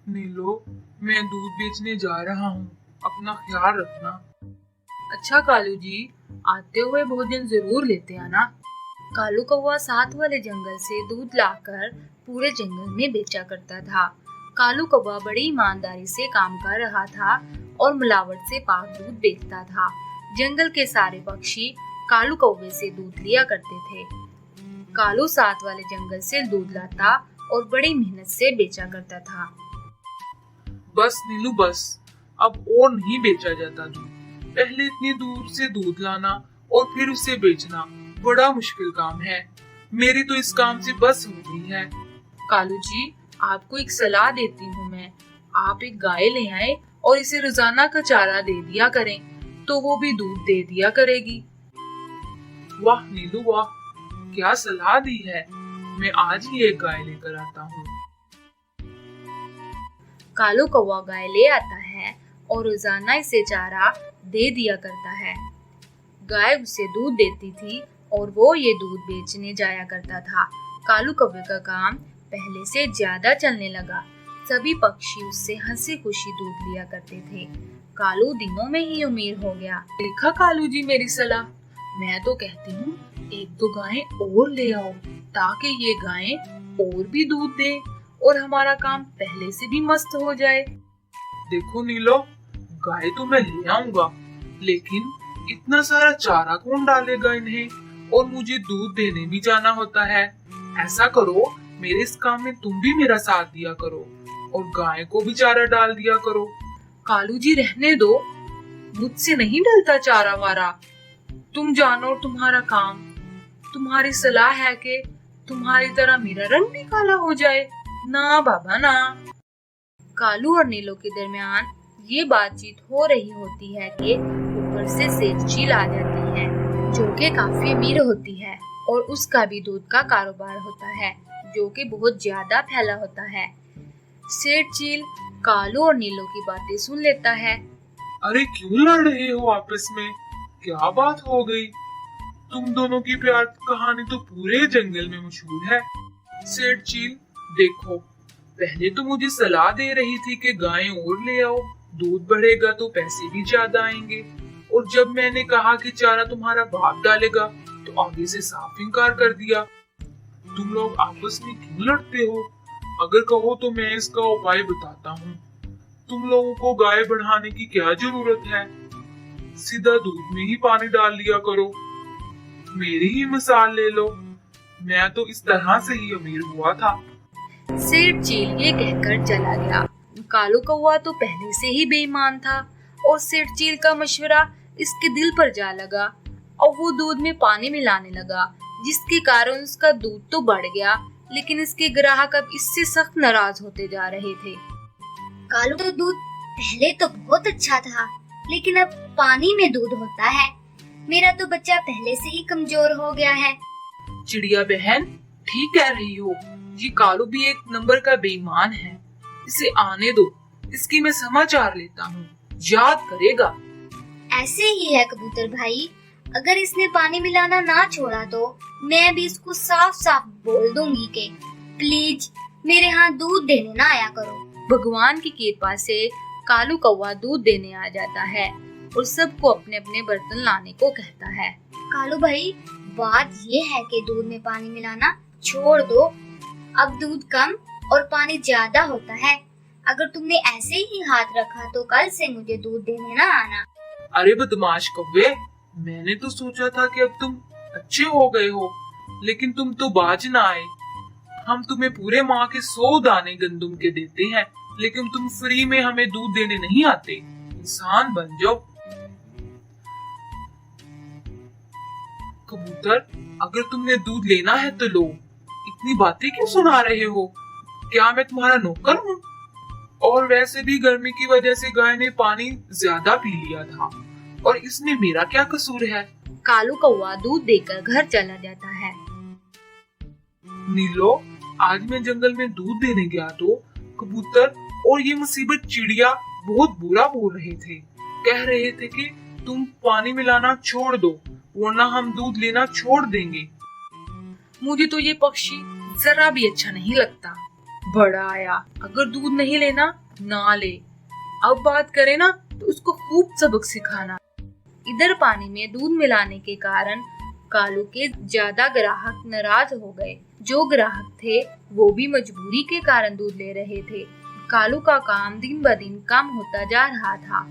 नीलो, मैं दूध बेचने जा रहा हूँ, अपना ख्याल रखना। अच्छा कालू जी, आते हुए भोजन जरूर लेते आना। कालू कौवा साथ वाले जंगल से दूध लाकर पूरे जंगल में बेचा करता था। कालू कौवा बड़ी ईमानदारी से काम कर रहा था और मिलावट से पाक दूध बेचता था। जंगल के सारे पक्षी कालू कौवे से दूध लिया करते थे। कालू साथ वाले जंगल से दूध लाता और बड़ी मेहनत से बेचा करता था। बस नीलू बस, अब और नहीं बेचा जाता दूध। पहले इतनी दूर से दूध लाना और फिर उसे बेचना बड़ा मुश्किल काम है। मेरी तो इस काम से बस हो गई है। कालू जी, आपको एक सलाह देती हूँ मैं। आप एक गाय ले आए और इसे रोजाना का चारा दे दिया करें, तो वो भी दूध दे दिया करेगी। वाह नीलू वाह, क्या सलाह दी है। मैं आज ही एक गाय लेकर आता हूँ। कालू कौवा गाय ले आता है और रोजाना इसे चारा दे दिया करता है। गाय उसे दूध देती थी और वो ये दूध बेचने जाया करता था। कालू कौवे का काम पहले से ज्यादा चलने लगा। सभी पक्षी उससे हंसी खुशी दूध लिया करते थे। कालू दिनों में ही अमीर हो गया। देखा कालू जी मेरी सलाह, मैं तो कहती हूँ एक दो गायें और ले आओ, ताकि ये गायें और भी दूध दे और हमारा काम पहले से भी मस्त हो जाए। देखो नीलो, गाय तो मैं ले आऊंगा, लेकिन इतना सारा चारा कौन डालेगा इन्हें, और मुझे दूध देने भी जाना होता है। ऐसा करो, मेरे इस काम में तुम भी मेरा साथ दिया करो और गाय को भी चारा डाल दिया करो। कालू जी रहने दो, मुझसे नहीं डलता चारा वारा। तुम जानो तुम्हारा काम। तुम्हारी सलाह है कि तुम्हारी तरह मेरा रंग भी काला हो जाए। ना बाबा ना। कालू और नीलो के दरमियान ये बातचीत हो रही होती है कि ऊपर से सेठ चील आ जाती है, जो कि काफी अमीर होती है और उसका भी दूध का कारोबार होता है, जो कि बहुत ज्यादा फैला होता है। सेठ चील कालू और नीलो की बातें सुन लेता है। अरे क्यों लड़ रहे हो आपस में? क्या बात हो गई? तुम दोनों की प्यार कहानी तो पूरे जंगल में मशहूर है। सेठ चील, देखो, पहले तो मुझे सलाह दे रही थी कि गायें और ले आओ, दूध बढ़ेगा तो पैसे भी ज्यादा आएंगे, और जब मैंने कहा कि चारा तुम्हारा बाप डालेगा तो आगे से साफ इनकार कर दिया। तुम लोग आपस में क्यों लड़ते हो? अगर कहो तो मैं इसका उपाय बताता हूँ। तुम लोगों को गाय बढ़ाने की क्या जरूरत है? सीधा दूध में ही पानी डाल लिया करो। मेरी ही मिसाल ले लो, मैं तो इस तरह से ही अमीर हुआ था। सेठ चील ये कहकर चला गया। कालू कौवा तो पहले से ही बेईमान था और सेठ चील का मशवरा इसके दिल पर जा लगा और वो दूध में पानी मिलाने लगा, जिसके कारण उसका दूध तो बढ़ गया, लेकिन इसके ग्राहक अब इससे सख्त नाराज होते जा रहे थे। कालू तो दूध पहले तो बहुत अच्छा था, लेकिन अब पानी में दूध होता है। मेरा तो बच्चा पहले से ही कमजोर हो गया है। चिड़िया बहन, ठीक कह रही हो, ये कालू भी एक नंबर का बेईमान है। इसे आने दो, इसकी मैं समाचार लेता हूँ, याद करेगा। ऐसे ही है कबूतर भाई, अगर इसने पानी मिलाना ना छोड़ा तो मैं भी इसको साफ साफ बोल दूंगी कि प्लीज मेरे यहाँ दूध देने ना आया करो। भगवान की कृपा से कालू कौवा दूध देने आ जाता है और सबको अपने अपने बर्तन लाने को कहता है। कालू भाई, बात ये है कि दूध में पानी मिलाना छोड़ दो। अब दूध कम और पानी ज्यादा होता है। अगर तुमने ऐसे ही हाथ रखा तो कल से मुझे दूध देने ना आना। अरे बदमाश कौवे, मैंने तो सोचा था कि अब तुम अच्छे हो गए हो, लेकिन तुम तो बाज ना आए। हम तुम्हें पूरे माह के 100 दाने गंदुम के देते हैं, लेकिन तुम फ्री में हमें दूध देने नहीं आते। इंसान बन जाओ। कबूतर, अगर तुमने दूध लेना है तो लो, इतनी बातें क्यों सुना रहे हो? क्या मैं तुम्हारा नौकर हूँ? और वैसे भी गर्मी की वजह से गाय ने पानी ज्यादा पी लिया था, और इसमें मेरा क्या कसूर है? कालू कौवा दूध देकर घर चला जाता है। नीलो, आज मैं जंगल में दूध देने गया तो कबूतर और ये मुसीबत चिड़िया बहुत बुरा बोल रहे थे। कह रहे थे कि तुम पानी मिलाना छोड़ दो, वरना हम दूध लेना छोड़ देंगे। मुझे तो ये पक्षी जरा भी अच्छा नहीं लगता। बड़ा आया, अगर दूध नहीं लेना ना ले। अब बात करें ना तो उसको खूब सबक सिखाना। इधर पानी में दूध मिलाने के कारण कालू के ज्यादा ग्राहक नाराज हो गए। जो ग्राहक थे वो भी मजबूरी के कारण दूध ले रहे थे। कालू का काम दिन ब दिन कम होता जा रहा था।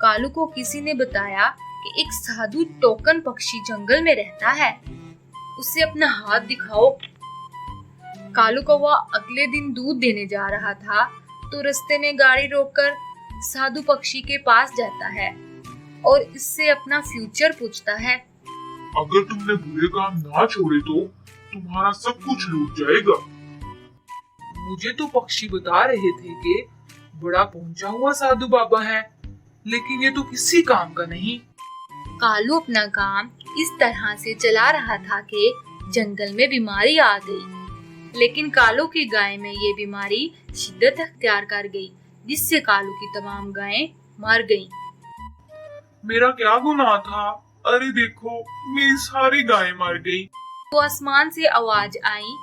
कालू को किसी ने बताया कि एक साधु टोकन पक्षी जंगल में रहता है, उसे अपना हाथ दिखाओ। कालू कौवा अगले दिन दूध देने जा रहा था तो रास्ते में गाड़ी रोककर साधु पक्षी के पास जाता है और इससे अपना फ्यूचर पूछता है। अगर तुमने बुरे काम ना छोड़े तो तुम्हारा सब कुछ लूट जाएगा। मुझे तो पक्षी बता रहे थे कि बड़ा पहुंचा हुआ साधु बाबा है, लेकिन ये तो किसी काम का नहीं। कालू अपना काम इस तरह से चला रहा था कि जंगल में बीमारी आ गई, लेकिन कालू की गाय में ये बीमारी शिद्दत अख्तियार कर गई, जिससे कालू की तमाम गायें मर गईं। मेरा क्या गुनाह था? अरे देखो, मेरी सारी गायें मर गई। तो आसमान से आवाज आई,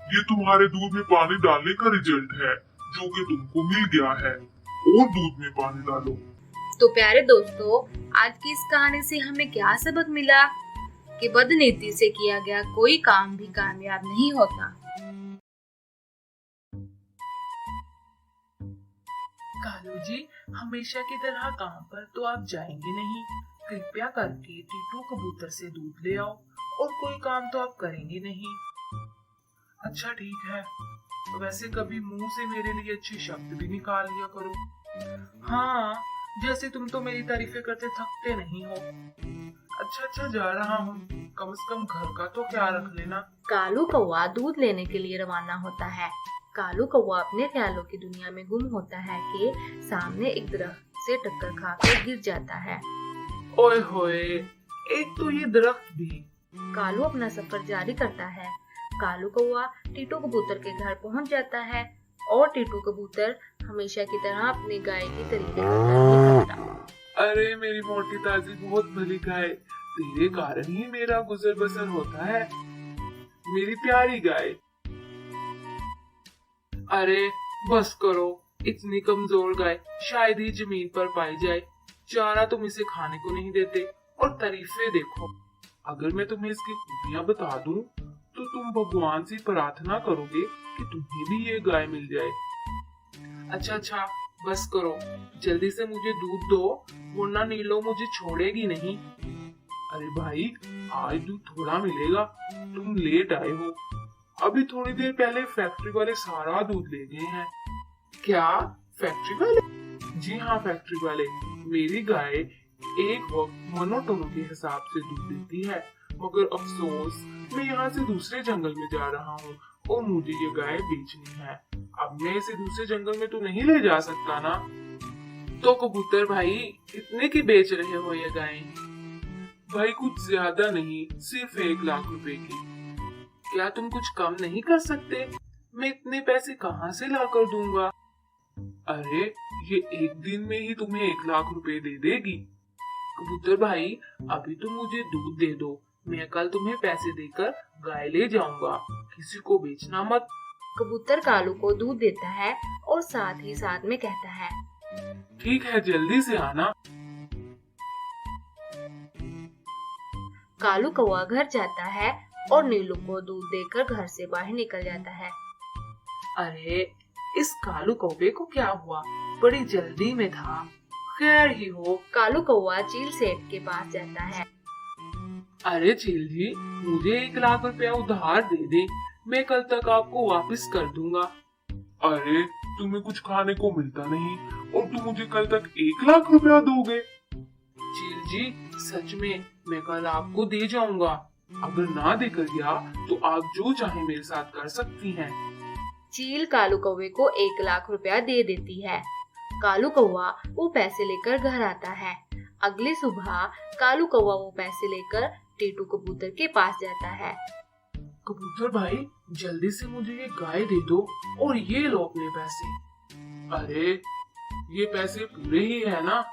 ये तुम्हारे दूध में पानी डालने का रिजल्ट है जो कि तुमको मिल गया है, और दूध में पानी डालो। तो प्यारे दोस्तों, आज की इस कहानी से हमें क्या सबक मिला कि बदनीति से किया गया कोई काम भी कामयाब नहीं होता। कालू जी, हमेशा की तरह काम पर तो आप जाएंगे नहीं। कृपया करके टीटू कबूतर से दूध ले आओ, और कोई काम तो आप करेंगे नहीं। अच्छा ठीक है, वैसे कभी मुंह से मेरे लिए अच्छे शब्द भी निकाल लिया करो। हाँ, जैसे तुम तो मेरी तारीफें करते थकते नहीं हो। अच्छा जा रहा हूँ, कम से कम घर का तो ख्याल रख लेना। कालू कौवा दूध लेने के लिए रवाना होता है। कालू कौवा अपने ख्यालों की दुनिया में गुम होता है कि सामने एक दरख्त से टक्कर खाकर गिर जाता है। ओए होए, एक तो ये दरख्त भी। कालू अपना सफर जारी करता है। कालू कौवा टीटू कबूतर के घर पहुंच जाता है और टीटू कबूतर हमेशा की तरह अपनी गाय की तरीके नहीं करता। अरे मेरी मोटी ताजी बहुत भली गाय, तेरे कारण ही मेरा गुजर बसर होता है, मेरी प्यारी गाय। अरे बस करो, इतनी कमजोर गाय शायद ही जमीन पर पाई जाए। चारा तुम इसे खाने को नहीं देते, और तारीफें देखो। अगर मैं तुम्हें इसकी खूबियां बता दूं तो तुम भगवान से प्रार्थना करोगे कि तुम्हें भी ये गाय मिल जाए। अच्छा बस करो, जल्दी से मुझे दूध दो, वरना नीलो मुझे छोड़ेगी नहीं। अरे भाई, आज दूध थोड़ा मिलेगा, तुम लेट आए हो। अभी थोड़ी देर पहले फैक्ट्री वाले सारा दूध ले गए हैं। क्या फैक्ट्री वाले? जी हाँ, फैक्ट्री वाले। मेरी गाय एक वक्त मोनोटोनो के हिसाब से दूध देती है, मगर अफसोस मैं यहाँ से दूसरे जंगल में जा रहा हूँ और मुझे ये गाय बेचनी है। अब मैं इसे दूसरे जंगल में तो नहीं ले जा सकता ना। तो कबूतर भाई, कितने की बेच रहे हो ये गाय? भाई कुछ ज्यादा नहीं, सिर्फ 1 लाख रुपए की। क्या तुम कुछ कम नहीं कर सकते? मैं इतने पैसे कहाँ से ला कर दूंगा? अरे ये एक दिन में ही तुम्हें 1 लाख रुपए दे देगी। कबूतर भाई, अभी तुम मुझे दूध दे दो, मैं कल तुम्हें पैसे देकर गाय ले जाऊंगा, किसी को बेचना मत। कबूतर कालू को दूध देता है और साथ ही साथ में कहता है, ठीक है, जल्दी से आना। कालू कौवा घर जाता है और नीलू को दूध देकर घर से बाहर निकल जाता है। अरे इस कालू कौवे को क्या हुआ? बड़ी जल्दी में था। खैर ही हो। कालू कौवा चील सेठ के पास जाता है। अरे चील जी, मुझे 1 लाख रुपया उधार दे दे, मैं कल तक आपको वापस कर दूंगा। अरे तुम्हें कुछ खाने को मिलता नहीं और तुम मुझे कल तक 1 लाख रुपया दोगे? चील जी, सच में मैं कल आपको दे जाऊंगा। अगर ना देकर गया तो आप जो चाहे मेरे साथ कर सकती हैं। चील कालू कौवे को 1 लाख रुपया दे देती है। कालू कौवा वो पैसे लेकर घर आता है। अगली सुबह कालू कौवा वो पैसे लेकर टीटू कबूतर के पास जाता है। कबूतर भाई, जल्दी से मुझे ये गाय दे दो और ये लो अपने पैसे। अरे ये पैसे पूरे ही है ना?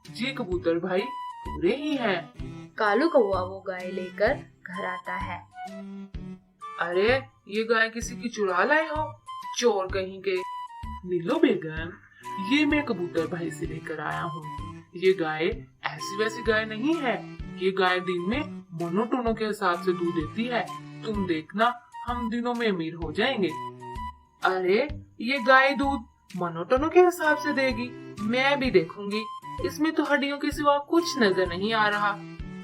जी कबूतर भाई, पूरे ही हैं। कालू कौवा वो गाय लेकर घर आता है। अरे ये गाय किसी की चुरा लाए हो? चोर कहीं के। नीलो बेगम, ये मैं कबूतर भाई से लेकर आया हूँ। ये गाय ऐसी वैसी गाय नहीं है। ये गाय दिन में मोनोटोनो के हिसाब से दूध देती है। तुम देखना, हम दिनों में अमीर हो जाएंगे। अरे, ये गाय दूध मोनोटोनो के हिसाब से देगी? मैं भी देखूंगी। इसमें तो हड्डियों के सिवा कुछ नजर नहीं आ रहा।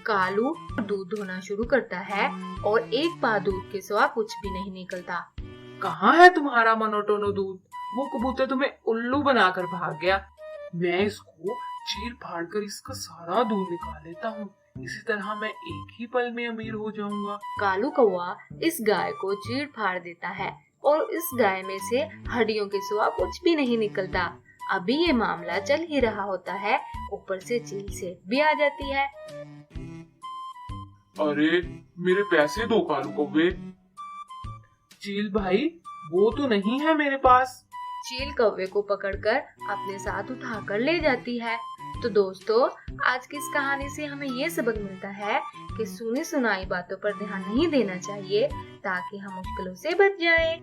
कालू दूध धोना शुरू करता है और एक बार दूध के सिवा कुछ भी नहीं निकलता। कहाँ है तुम्हारा मोनोटोनो दूध? वो कबूतर तुम्हें उल्लू बनाकर भाग गया। मैं इसको चीर फाड़ कर इसका सारा दूध निकाल लेता हूँ। इसी तरह मैं एक ही पल में अमीर हो जाऊंगा। कालू कौवा इस गाय को चीर फाड़ देता है और इस गाय में से हड्डियों के सिवा कुछ भी नहीं निकलता। अभी ये मामला चल ही रहा होता है, ऊपर से चील सेठ भी आ जाती है। अरे, मेरे पैसे दो कालू कौवे। चील भाई, वो तो नहीं है मेरे पास। चील कौवे को पकड़कर अपने साथ उठाकर ले जाती है। तो दोस्तों, आज की इस कहानी से हमें ये सबक मिलता है कि सुनी सुनाई बातों पर ध्यान नहीं देना चाहिए ताकि हम मुश्किलों से बच जाएं।